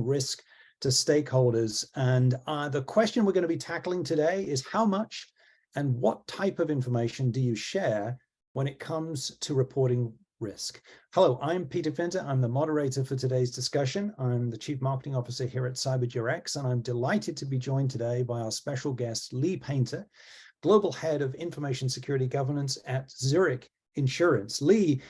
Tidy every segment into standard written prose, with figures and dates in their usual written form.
risk to stakeholders. And the question we're going to be tackling today is how much and what type of information do you share when it comes to reporting risk? Hello, I'm Peter Finter. I'm the moderator for today's discussion. I'm the Chief Marketing Officer here at CyberGRX, and I'm delighted to be joined today by our special guest, Lee Painter, Global Head of Information Security Governance at Zurich Insurance. Lee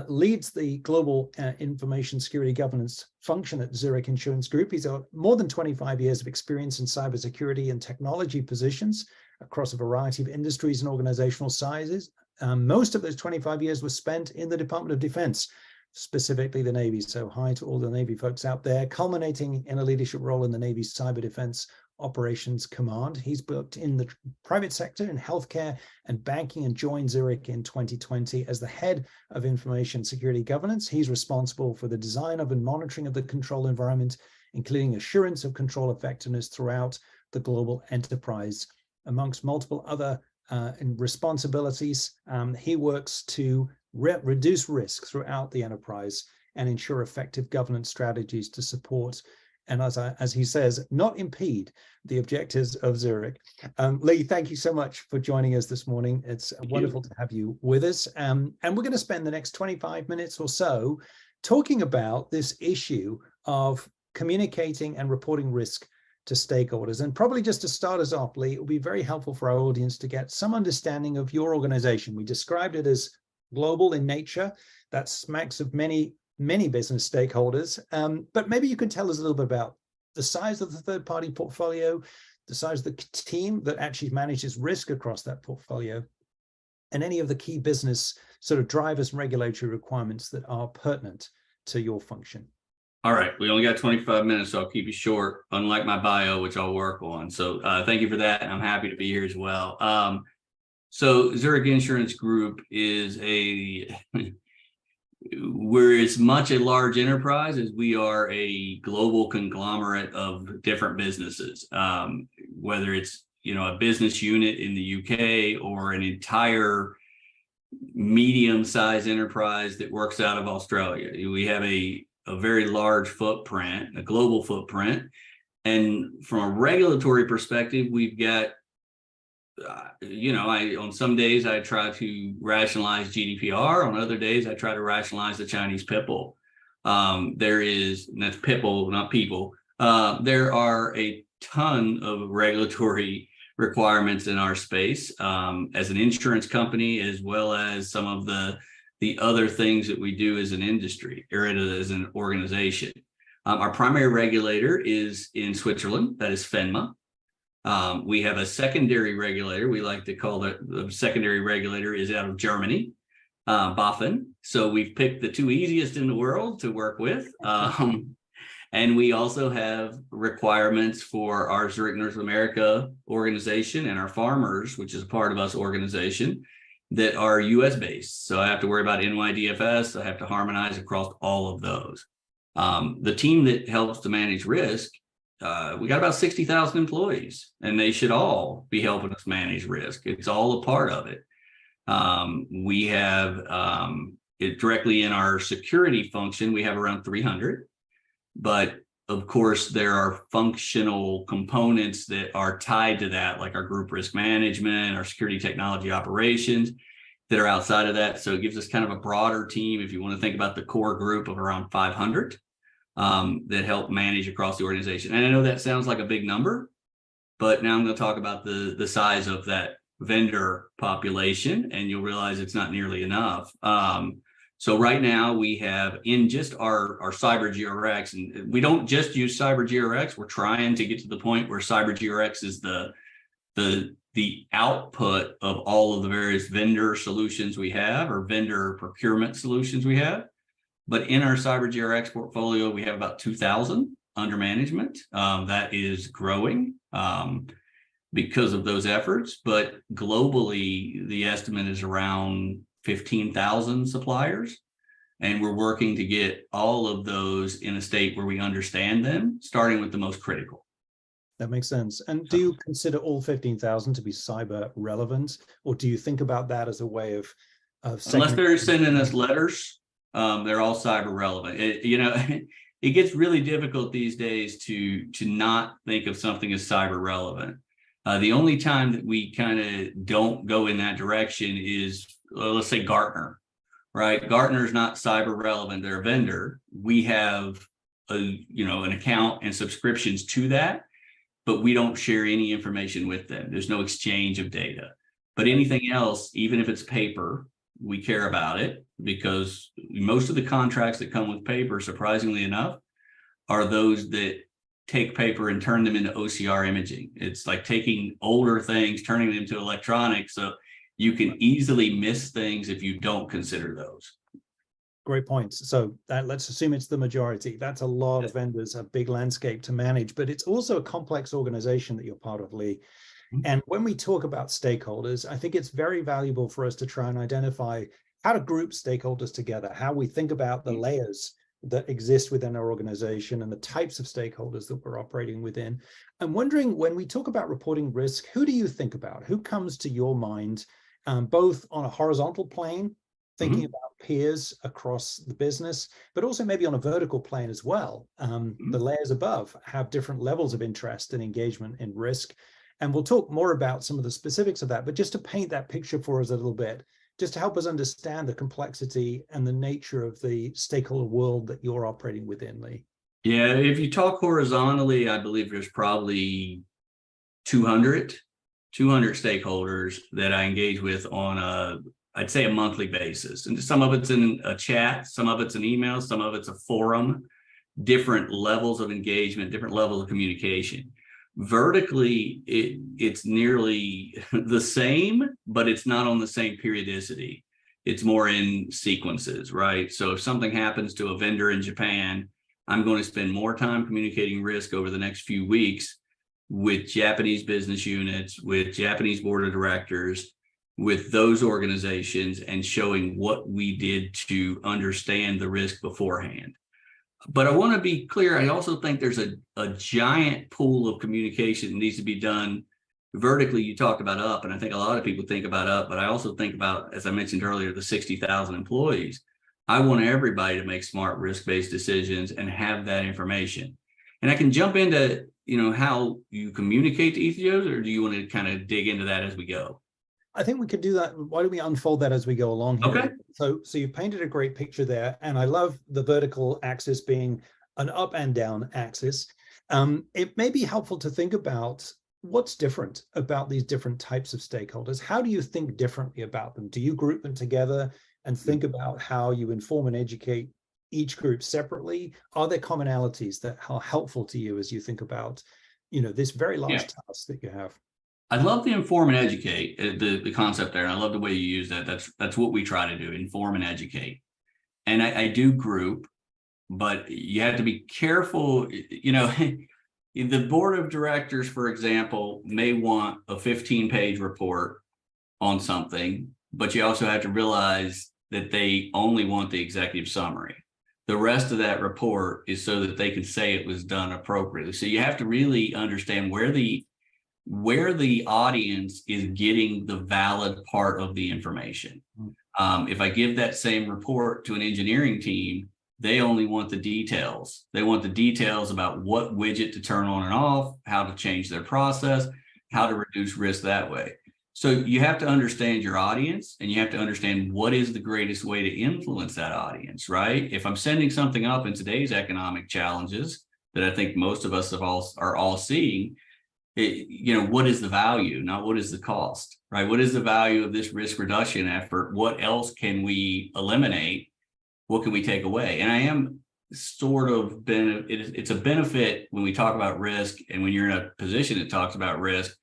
leads the global information security governance function at Zurich Insurance Group. He's got more than 25 years of experience in cybersecurity and technology positions across a variety of industries and organizational sizes. Most of those 25 years were spent in the Department of Defense, specifically the Navy. So hi to all the Navy folks out there, culminating in a leadership role in the Navy's Cyber Defense Operations Command. He's worked in the private sector in healthcare and banking and joined Zurich in 2020 as the head of information security governance. He's responsible for the design of and monitoring of the control environment, including assurance of control effectiveness throughout the global enterprise. Amongst multiple other responsibilities, he works to reduce risk throughout the enterprise and ensure effective governance strategies to support and, as he says, not impede the objectives of Zurich. Lee, thank you so much for joining us this morning. It's wonderful to have you with us. And we're going to spend the next 25 minutes or so talking about this issue of communicating and reporting risk to stakeholders. And probably just to start us off, Lee, it will be very helpful for our audience to get some understanding of your organization. We described it as global in nature. That smacks of many business stakeholders. But maybe you can tell us a little bit about the size of the third-party portfolio, the size of the team that actually manages risk across that portfolio, and any of the key business sort of drivers and regulatory requirements that are pertinent to your function. All right, we only got 25 minutes, so I'll keep it short, unlike my bio, which I'll work on. So thank you for that, and I'm happy to be here as well. So Zurich Insurance Group is we're as much a large enterprise as we are a global conglomerate of different businesses, whether it's a business unit in the UK or an entire medium-sized enterprise that works out of Australia. We have a very large footprint, a global footprint. And from a regulatory perspective, we've got, on some days I try to rationalize GDPR. On other days, I try to rationalize the Chinese PIPL. And that's PIPL, not people. There are a ton of regulatory requirements in our space as an insurance company, as well as some of the other things that we do as an industry or as an organization. Our primary regulator is in Switzerland, that is FINMA. We have a secondary regulator. We like to call the secondary regulator is out of Germany, BaFin. So we've picked the two easiest in the world to work with. And we also have requirements for our Zurich North America organization and our farmers, which is a part of us organization, that are US based. So I have to worry about NYDFS. I have to harmonize across all of those. The team that helps to manage risk, we got about 60,000 employees, and they should all be helping us manage risk. It's all a part of it. We have it directly in our security function. We have around 300, but of course, there are functional components that are tied to that, like our group risk management, our security technology operations that are outside of that. So it gives us kind of a broader team, if you want to think about the core group of around 500 that help manage across the organization. And I know that sounds like a big number, but now I'm going to talk about the size of that vendor population, and you'll realize it's not nearly enough. So right now we have in just our CyberGRX, and we don't just use CyberGRX. We're trying to get to the point where CyberGRX is the output of all of the various vendor solutions we have, or vendor procurement solutions we have. But in our CyberGRX portfolio, we have about 2,000 under management. That is growing because of those efforts. But globally, the estimate is around 15,000 suppliers, and we're working to get all of those in a state where we understand them, starting with the most critical. That makes sense. And do you consider all 15,000 to be cyber relevant, or do you think about that as a way of unless they're sending us letters, they're all cyber relevant. it gets really difficult these days to not think of something as cyber relevant. The only time that we kind of don't go in that direction is, let's say, Gartner, right? Gartner is not cyber relevant. They're a vendor. We have an account and subscriptions to that, but we don't share any information with them. There's no exchange of data. But anything else, even if it's paper, we care about it, because most of the contracts that come with paper, surprisingly enough, are those that take paper and turn them into OCR imaging. It's like taking older things, turning them into electronics, so you can easily miss things if you don't consider those. Great points. So let's assume it's the majority. That's a lot of vendors, a big landscape to manage, but it's also a complex organization that you're part of, Lee. And when we talk about stakeholders, I think it's very valuable for us to try and identify how to group stakeholders together, how we think about the layers that exist within our organization and the types of stakeholders that we're operating within. I'm wondering, when we talk about reporting risk, who do you think about? Who comes to your mind, both on a horizontal plane, thinking about peers across the business, but also maybe on a vertical plane as well? The layers above have different levels of interest and engagement in risk. And we'll talk more about some of the specifics of that, but just to paint that picture for us a little bit, just to help us understand the complexity and the nature of the stakeholder world that you're operating within, Lee. Yeah, if you talk horizontally, I believe there's probably 200 stakeholders that I engage with on I'd say a monthly basis. And some of it's in a chat, some of it's an email, some of it's a forum, different levels of engagement, different levels of communication. Vertically, it's nearly the same, but it's not on the same periodicity. It's more in sequences, right? So if something happens to a vendor in Japan, I'm going to spend more time communicating risk over the next few weeks with Japanese business units, with Japanese board of directors, with those organizations, and showing what we did to understand the risk beforehand. But I want to be clear, I also think there's a giant pool of communication that needs to be done vertically. You talked about up, and I think a lot of people think about up, but I also think about, as I mentioned earlier, the 60,000 employees. I want everybody to make smart risk-based decisions and have that information. And I can jump into, how you communicate to each of those, or do you want to kind of dig into that as we go? I think we could do that. Why don't we unfold that as we go along here? Okay. So you painted a great picture there, and I love the vertical axis being an up and down axis. It may be helpful to think about what's different about these different types of stakeholders. How do you think differently about them? Do you group them together and think about how you inform and educate each group separately? Are there commonalities that are helpful to you as you think about, this very large task that you have? I love the inform and educate, the concept there. And I love the way you use that. That's what we try to do, inform and educate. And I do group, but you have to be careful. The board of directors, for example, may want a 15-page report on something, but you also have to realize that they only want the executive summary. The rest of that report is so that they can say it was done appropriately. So you have to really understand where the audience is getting the valid part of the information. If I give that same report to an engineering team, they only want the details. They want the details about what widget to turn on and off, how to change their process, how to reduce risk that way. So you have to understand your audience, and you have to understand what is the greatest way to influence that audience, right? If I'm sending something up in today's economic challenges that I think most of us are all seeing, what is the value, not what is the cost, right? What is the value of this risk reduction effort? What else can we eliminate? What can we take away? And I am sort of it's a benefit when we talk about risk, and when you're in a position that talks about risk,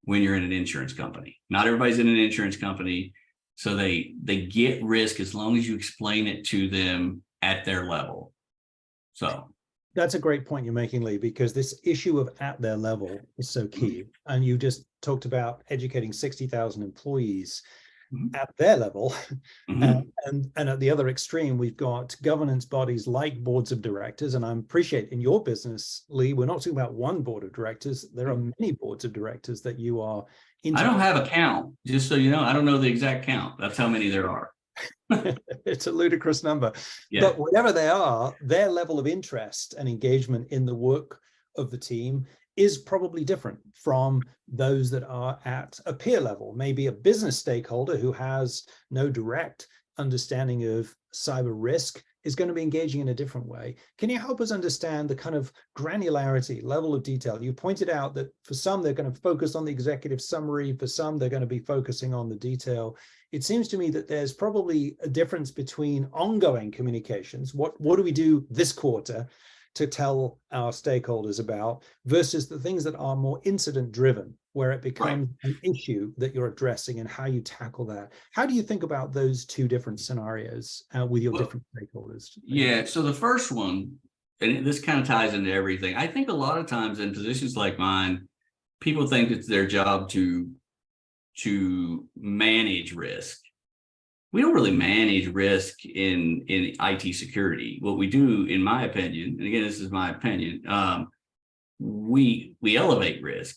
when you're in an insurance company. Not everybody's in an insurance company, so they get risk as long as you explain it to them at their level. So that's a great point you're making, Lee, because this issue of at their level is so key. And you just talked about educating 60,000 employees at their level. And at the other extreme, we've got governance bodies like boards of directors. And I appreciate in your business, Lee, we're not talking about one board of directors. There are many boards of directors that you are. I don't have a count, just so you know. I don't know the exact count. That's how many there are. It's a ludicrous number. Yeah. But whatever they are, their level of interest and engagement in the work of the team is probably different from those that are at a peer level, maybe a business stakeholder who has no direct understanding of cyber risk is going to be engaging in a different way. Can you help us understand the kind of granularity, level of detail? You pointed out that for some, they're going to focus on the executive summary. For some, they're going to be focusing on the detail. It seems to me that there's probably a difference between ongoing communications. What do we do this quarter to tell our stakeholders about versus the things that are more incident driven, where it becomes an issue that you're addressing and how you tackle that. How do you think about those two different scenarios with your different stakeholders? Yeah, so the first one, and this kind of ties into everything. I think a lot of times in positions like mine, people think it's their job to manage risk. We don't really manage risk in IT security. What we do, in my opinion, and again, this is my opinion, we elevate risk,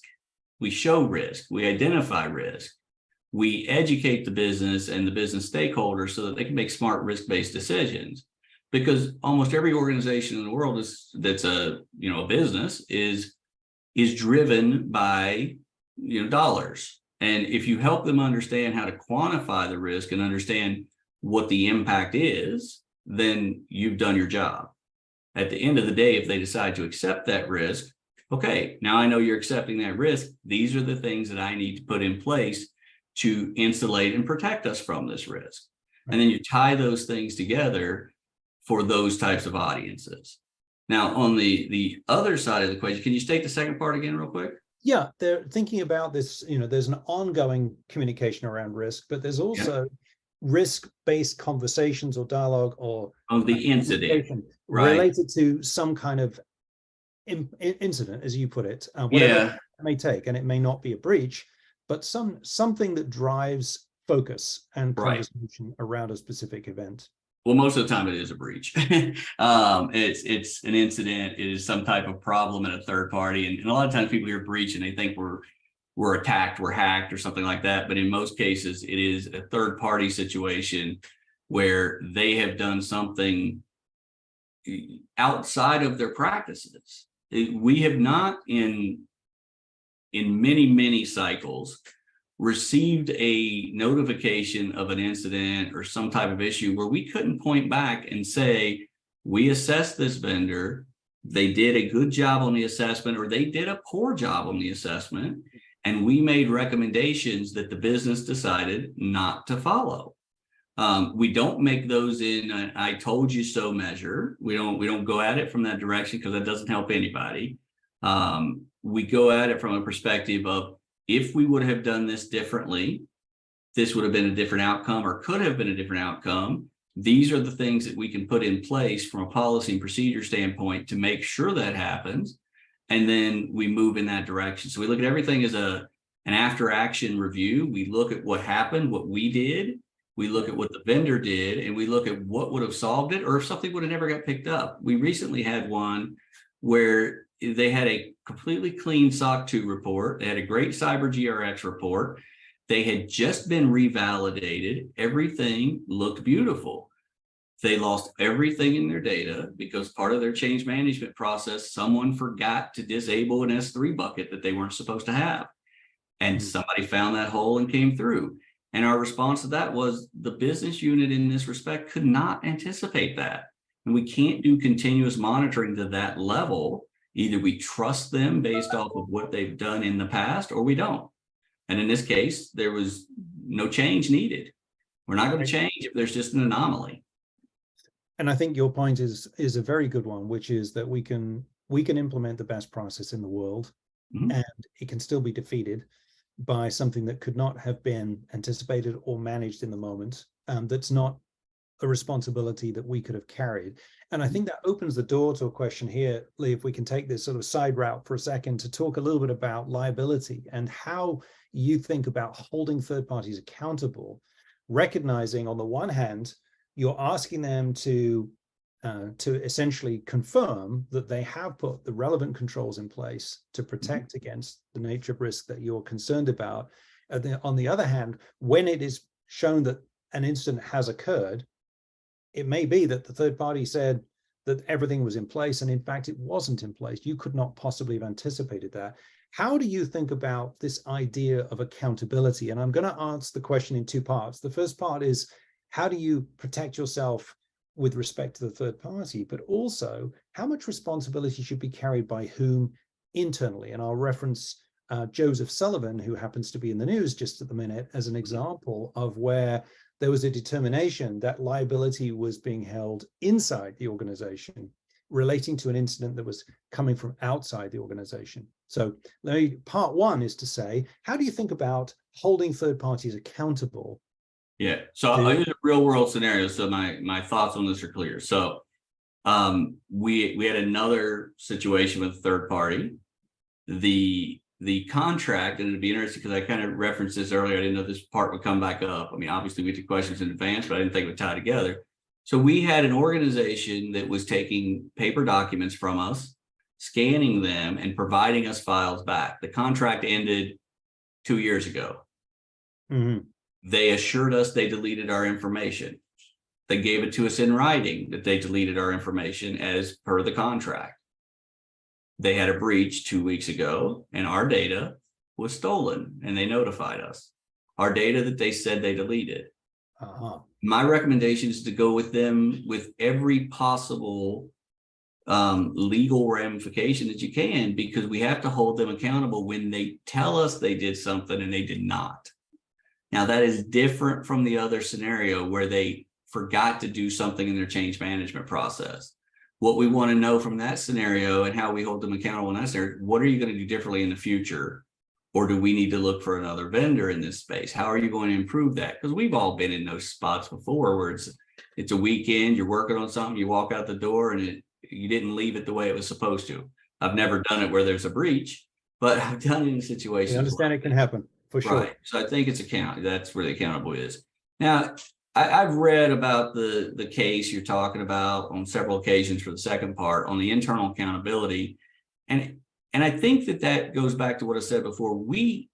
we show risk, we identify risk, we educate the business and the business stakeholders so that they can make smart risk-based decisions. Because almost every organization in the world that's a business is driven by dollars. And if you help them understand how to quantify the risk and understand what the impact is, then you've done your job. At the end of the day, if they decide to accept that risk, okay, now I know you're accepting that risk. These are the things that I need to put in place to insulate and protect us from this risk. And then you tie those things together for those types of audiences. Now, on the other side of the equation, can you state the second part again real quick? Yeah, they're thinking about this, there's an ongoing communication around risk, but there's also risk-based conversations or dialogue or of the incident related to some kind of incident, as you put it, whatever it may take. And it may not be a breach, but something that drives focus and conversation around a specific event. Well, most of the time it is a breach. It's an incident. It is some type of problem in a third party. And a lot of times people hear breach and they think we're attacked, we're hacked or something like that. But in most cases, it is a third party situation where they have done something outside of their practices. We have not in many cycles received a notification of an incident or some type of issue where we couldn't point back and say, we assessed this vendor, they did a good job on the assessment, or they did a poor job on the assessment, and we made recommendations that the business decided not to follow. We don't make those in an I told you so measure. We don't go at it from that direction because that doesn't help anybody. We go at it from a perspective of, if we would have done this differently, this would have been a different outcome or could have been a different outcome. These are the things that we can put in place from a policy and procedure standpoint to make sure that happens. And then we move in that direction. So we look at everything as an after action review. We look at what happened, what we did. We look at what the vendor did, and we look at what would have solved it or if something would have never got picked up. We recently had one where they had a completely clean SOC 2 report. They had a great CyberGRX report. They had just been revalidated. Everything looked beautiful. They lost everything in their data because part of their change management process, someone forgot to disable an S3 bucket that they weren't supposed to have. And somebody found that hole and came through. And our response to that was the business unit in this respect could not anticipate that. And we can't do continuous monitoring to that level. Either we trust them based off of what they've done in the past, or we don't. And in this case, there was no change needed. We're not going to change if there's just an anomaly. And I think your point is a very good one, which is that we can implement the best process in the world, and it can still be defeated by something that could not have been anticipated or managed in the moment. That's not a responsibility that we could have carried. And I think that opens the door to a question here, Lee, if we can take this sort of side route for a second to talk a little bit about liability and how you think about holding third parties accountable, recognizing on the one hand, you're asking them to essentially confirm that they have put the relevant controls in place to protect against the nature of risk that you're concerned about. On the other hand, when it is shown that an incident has occurred, it may be that the third party said that everything was in place, and in fact, it wasn't in place. You could not possibly have anticipated that. How do you think about this idea of accountability? And I'm going to answer the question in two parts. The first part is, how do you protect yourself with respect to the third party, but also how much responsibility should be carried by whom internally? And I'll reference Joseph Sullivan, who happens to be in the news just at the minute, as an example of where there was a determination that liability was being held inside the organization relating to an incident that was coming from outside the organization. So part one is to say, how do you think about holding third parties accountable? Yeah, so I'll use a real world scenario so my thoughts on this are clear. So we had another situation with a third party. The contract, and it'd be interesting because I kind of referenced this earlier. I didn't know this part would come back up. I mean, obviously we took questions in advance, but I didn't think it would tie together. So we had an organization that was taking paper documents from us, scanning them, and providing us files back. The contract ended 2 years ago. Mm-hmm. They assured us they deleted our information. They gave it to us in writing that they deleted our information as per the contract. They had a breach 2 weeks ago, and our data was stolen, and they notified us. Our data that they said they deleted. Uh-huh. My recommendation is to go with them with every possible legal ramification that you can, because we have to hold them accountable when they tell us they did something and they did not. Now, that is different from the other scenario where they forgot to do something in their change management process. What we want to know from that scenario and how we hold them accountable in that scenario, what are you going to do differently in the future? Or do we need to look for another vendor in this space? How are you going to improve that? Because we've all been in those spots before where it's a weekend, you're working on something, you walk out the door and you didn't leave it the way it was supposed to. I've never done it where there's a breach, but I've done it in situations. I understand it can happen, for sure. Right. So I think it's that's where the accountable is. Now, I've read about the case you're talking about on several occasions for the second part on the internal accountability. And I think that goes back to what I said before. We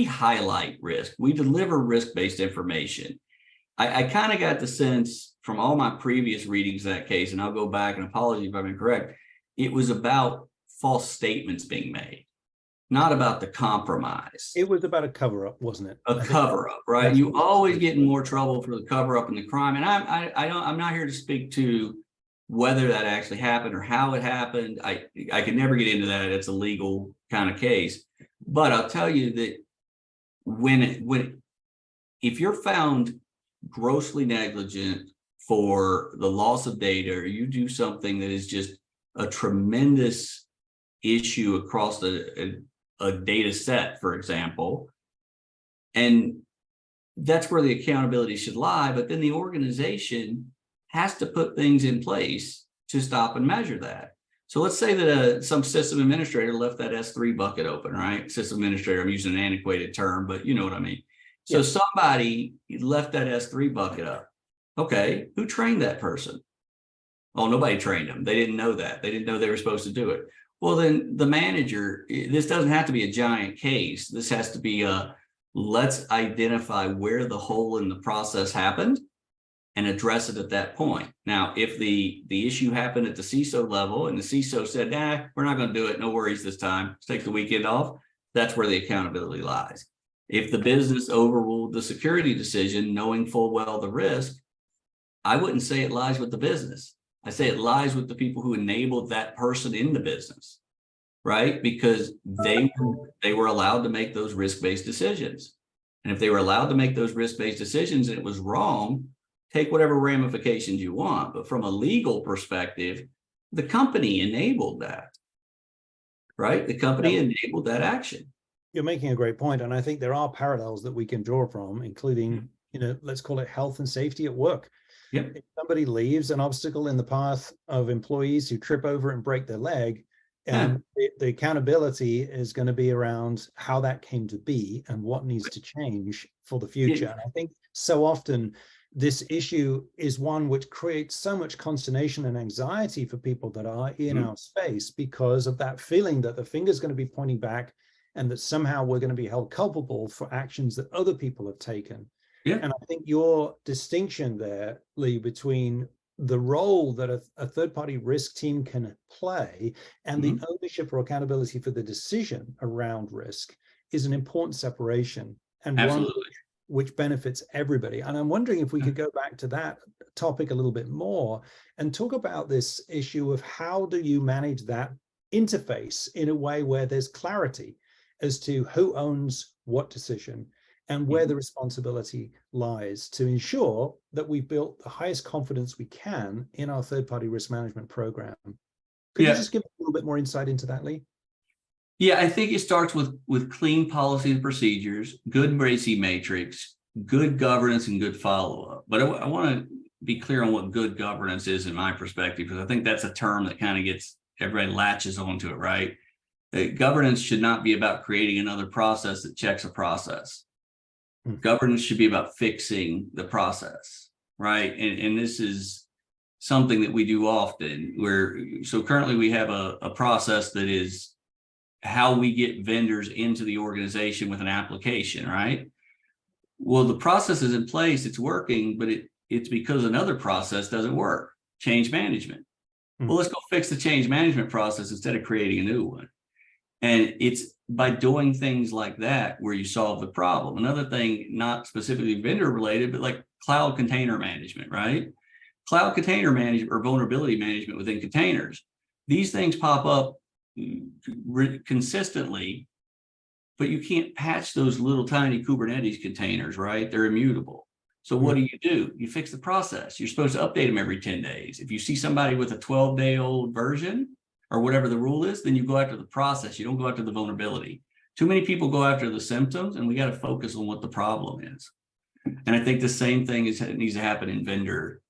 highlight risk. We deliver risk-based information. I kind of got the sense from all my previous readings of that case, and I'll go back and apologize if I'm incorrect, it was about false statements being made, not about the compromise. It was about a cover-up, wasn't it? A cover-up, right? You always get in more trouble for the cover-up and the crime. And I'm not here to speak to whether that actually happened or how it happened. I could never get into that. It's a legal kind of case. But I'll tell you that if you're found grossly negligent for the loss of data, or you do something that is just a tremendous issue across a data set, for example, and that's where the accountability should lie. But then the organization has to put things in place to stop and measure that. So let's say that some system administrator left that S3 bucket open, right? System administrator, I'm using an antiquated term, but you know what I mean. So somebody left that S3 bucket up. Okay, who trained that person? Oh, nobody trained them. They didn't know that. They didn't know they were supposed to do it. Well, then the manager, this doesn't have to be a giant case. This has to be let's identify where the hole in the process happened and address it at that point. Now, if the issue happened at the CISO level and the CISO said, nah, we're not going to do it, no worries this time, let's take the weekend off, that's where the accountability lies. If the business overruled the security decision, knowing full well the risk, I wouldn't say it lies with the business. I say it lies with the people who enabled that person in the business, right? Because they were allowed to make those risk-based decisions. And if they were allowed to make those risk-based decisions and it was wrong, take whatever ramifications you want. But from a legal perspective, the company enabled that, right? The company enabled that action. You're making a great point. And I think there are parallels that we can draw from, including, let's call it health and safety at work. Yep. If somebody leaves an obstacle in the path of employees who trip over and break their leg, and the accountability is going to be around how that came to be and what needs to change for the future. And I think so often this issue is one which creates so much consternation and anxiety for people that are in our space because of that feeling that the finger's going to be pointing back and that somehow we're going to be held culpable for actions that other people have taken. Yeah. And I think your distinction there, Lee, between the role that a third-party risk team can play and the ownership or accountability for the decision around risk is an important separation, and one Absolutely. which benefits everybody. And I'm wondering if we could go back to that topic a little bit more and talk about this issue of how do you manage that interface in a way where there's clarity as to who owns what decision and where the responsibility lies to ensure that we've built the highest confidence we can in our third-party risk management program. Could you just give a little bit more insight into that, Lee? Yeah, I think it starts with clean policy and procedures, good RACI matrix, good governance, and good follow-up. But I want to be clear on what good governance is in my perspective, because I think that's a term that kind of gets everybody latches onto it, right? Governance should not be about creating another process that checks a process. Governance should be about fixing the process, right? And this is something that we do often. So currently we have a process that is how we get vendors into the organization with an application, right? Well, the process is in place, it's working, but it's because another process doesn't work, change management. Well, let's go fix the change management process instead of creating a new one. And it's by doing things like that where you solve the problem. Another thing, not specifically vendor related, but like cloud container management, right? Cloud container management or vulnerability management within containers. These things pop up consistently, but you can't patch those little tiny Kubernetes containers, right? They're immutable. So what do? You fix the process. You're supposed to update them every 10 days. If you see somebody with a 12-day-old version or whatever the rule is, then you go after the process. You don't go after the vulnerability. Too many people go after the symptoms, and we got to focus on what the problem is. And I think the same thing needs to happen in vendor.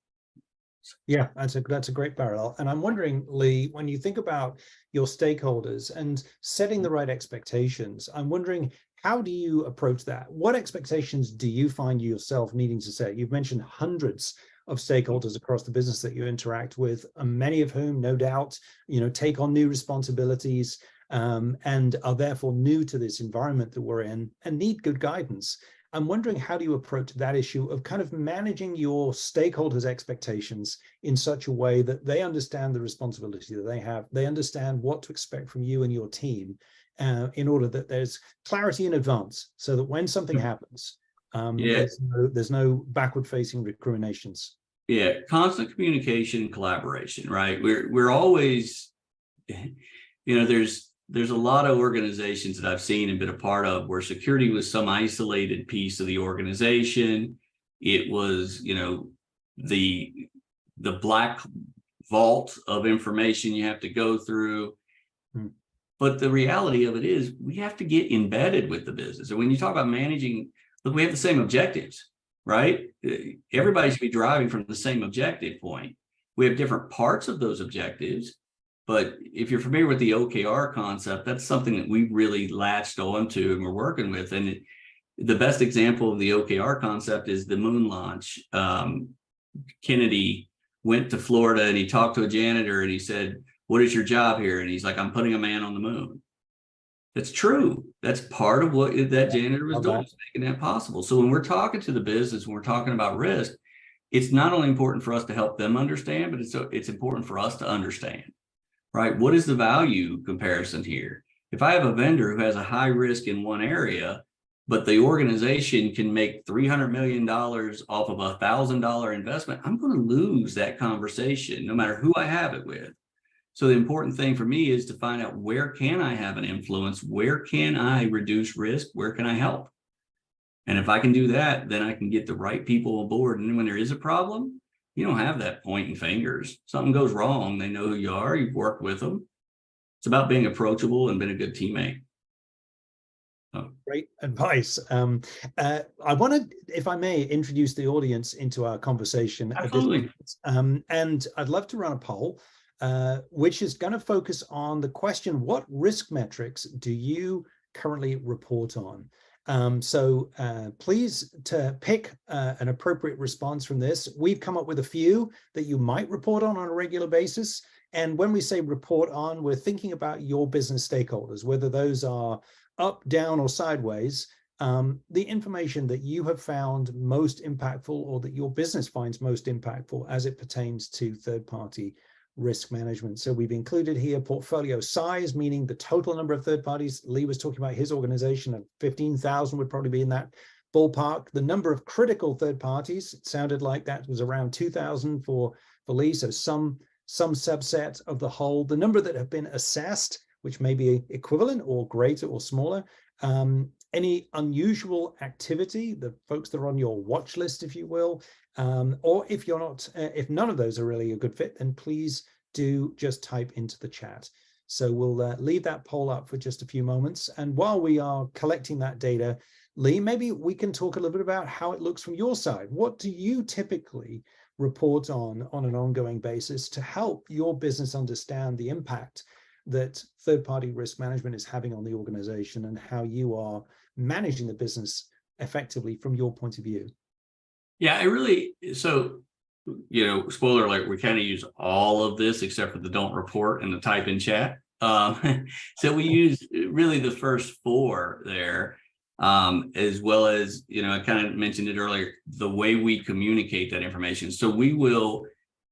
Yeah, that's a great parallel. And I'm wondering, Lee, when you think about your stakeholders and setting the right expectations, I'm wondering, how do you approach that? What expectations do you find yourself needing to set? You've mentioned hundreds of stakeholders across the business that you interact with, many of whom, no doubt, take on new responsibilities and are therefore new to this environment that we're in and need good guidance. I'm wondering, how do you approach that issue of kind of managing your stakeholders' expectations in such a way that they understand the responsibility that they have, they understand what to expect from you and your team, in order that there's clarity in advance, so that when something happens, there's no backward-facing recriminations. Yeah, constant communication and collaboration, right? We're always, there's a lot of organizations that I've seen and been a part of where security was some isolated piece of the organization. It was, the black vault of information you have to go through. But the reality of it is we have to get embedded with the business. And when you talk about managing, look, we have the same objectives, right? Everybody should be driving from the same objective point. We have different parts of those objectives. But if you're familiar with the OKR concept, that's something that we've really latched onto and we're working with. And the best example of the OKR concept is the moon launch. Kennedy went to Florida and he talked to a janitor and he said, "What is your job here?" And he's like, "I'm putting a man on the moon." That's true. That's part of what that janitor was doing, making that possible. So when we're talking to the business, when we're talking about risk, it's not only important for us to help them understand, but it's important for us to understand. Right? What is the value comparison here? If I have a vendor who has a high risk in one area, but the organization can make $300 million off of a $1,000 investment, I'm going to lose that conversation no matter who I have it with. So the important thing for me is to find out, where can I have an influence? Where can I reduce risk? Where can I help? And if I can do that, then I can get the right people on board. And when there is a problem, you don't have that pointing fingers. Something goes wrong, they know who you are, you've worked with them. It's about being approachable and being a good teammate. Great advice. I want to, if I may, introduce the audience into our conversation. Absolutely. And I'd love to run a poll, which is going to focus on the question, what risk metrics do you currently report on? So please to pick an appropriate response from this. We've come up with a few that you might report on a regular basis. And when we say report on, we're thinking about your business stakeholders, whether those are up, down, or sideways. the information that you have found most impactful, or that your business finds most impactful as it pertains to third-party risk management. So we've included here portfolio size, meaning the total number of third parties. Lee was talking about his organization of 15,000 would probably be in that ballpark. The number of critical third parties, it sounded like that was around 2,000 for Lee, so some subset of the whole. The number that have been assessed, which may be equivalent or greater or smaller. Any unusual activity, the folks that are on your watch list, if you will, or if you're not, if none of those are really a good fit, then please do just type into the chat. So we'll leave that poll up for just a few moments. And while we are collecting that data, Lee, maybe we can talk a little bit about how it looks from your side. What do you typically report on an ongoing basis to help your business understand the impact that third-party risk management is having on the organization, and how you are managing the business effectively from your point of view? Yeah, so, spoiler alert, we kind of use all of this except for the don't report and the type in chat. So we use really the first four there, as well as, I kind of mentioned it earlier, the way we communicate that information. So we will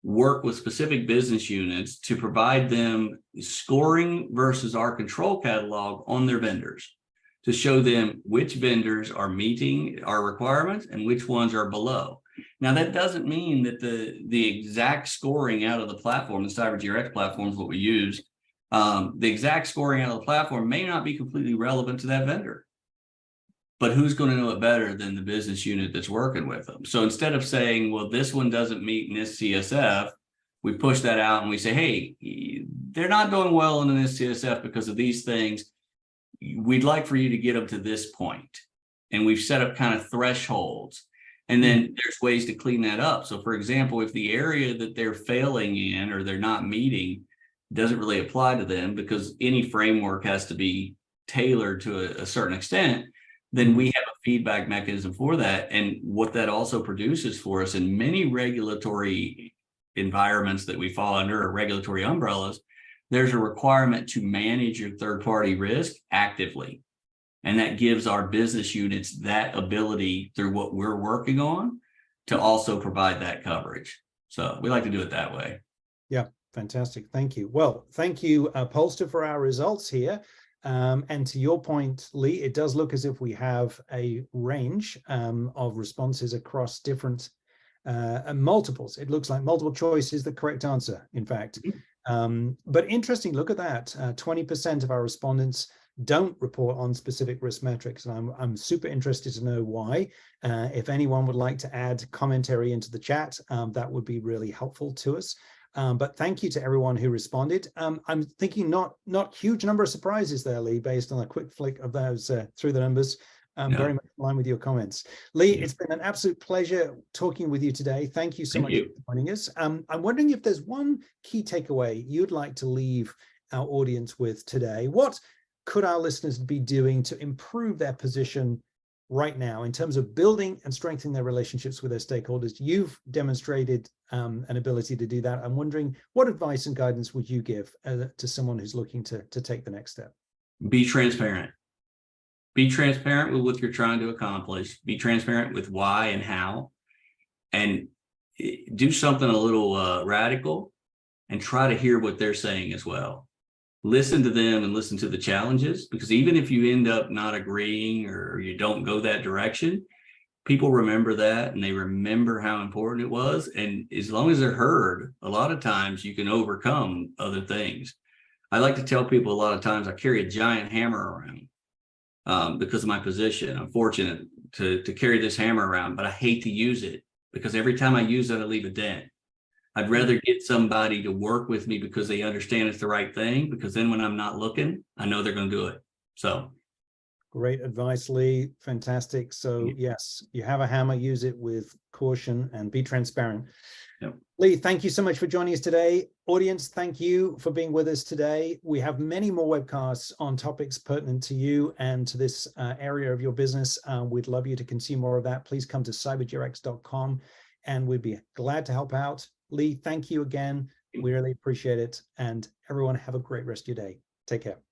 work with specific business units to provide them scoring versus our control catalog on their vendors, to show them which vendors are meeting our requirements and which ones are below. Now, that doesn't mean that the exact scoring out of the platform, the CyberGRX platform is what we use, the exact scoring out of the platform may not be completely relevant to that vendor. But who's going to know it better than the business unit that's working with them? So instead of saying, well, this one doesn't meet NIST CSF, we push that out and we say, hey, they're not doing well in the NIST CSF because of these things. We'd like for you to get them to this point. And we've set up kind of thresholds. And then there's ways to clean that up. So for example, if the area that they're failing in or they're not meeting doesn't really apply to them, because any framework has to be tailored to a certain extent, then we have a feedback mechanism for that. And what that also produces for us in many regulatory environments that we fall under, or regulatory umbrellas, there's a requirement to manage your third-party risk actively. And that gives our business units that ability through what we're working on to also provide that coverage. So we like to do it that way. Yeah, fantastic. Thank you. Well, thank you, Polster, for our results here. And to your point, Lee, it does look as if we have a range of responses across different multiples. It looks like multiple choice is the correct answer, in fact. But interesting, look at that. 20% of our respondents don't report on specific risk metrics. And I'm super interested to know why. If anyone would like to add commentary into the chat, that would be really helpful to us. But thank you to everyone who responded. I'm thinking not huge number of surprises there, Lee, based on a quick flick of those through the numbers. Very much in line with your comments. Lee, it's been an absolute pleasure talking with you today. Thank you so much for joining us. I'm wondering if there's one key takeaway you'd like to leave our audience with today. What could our listeners be doing to improve their position right now in terms of building and strengthening their relationships with their stakeholders? You've demonstrated an ability to do that. I'm wondering, what advice and guidance would you give to someone who's looking to take the next step? Be transparent. Be transparent with what you're trying to accomplish. Be transparent with why and how, and do something a little radical, and try to hear what they're saying as well. Listen to them and listen to the challenges, because even if you end up not agreeing or you don't go that direction, people remember that, and they remember how important it was. And as long as they're heard, a lot of times you can overcome other things. I like to tell people a lot of times I carry a giant hammer around because of my position. I'm fortunate to carry this hammer around, but I hate to use it because every time I use it, I leave a dent. I'd rather get somebody to work with me because they understand it's the right thing, because then when I'm not looking, I know they're going to do it. So great advice, Lee. Fantastic. So yes, you have a hammer, use it with caution and be transparent. Yep. Lee, thank you so much for joining us today. Audience, thank you for being with us today. We have many more webcasts on topics pertinent to you and to this area of your business. We'd love you to consume more of that. Please come to cybergrx.com and we'd be glad to help out. Lee, thank you again. We really appreciate it. And everyone, have a great rest of your day. Take care.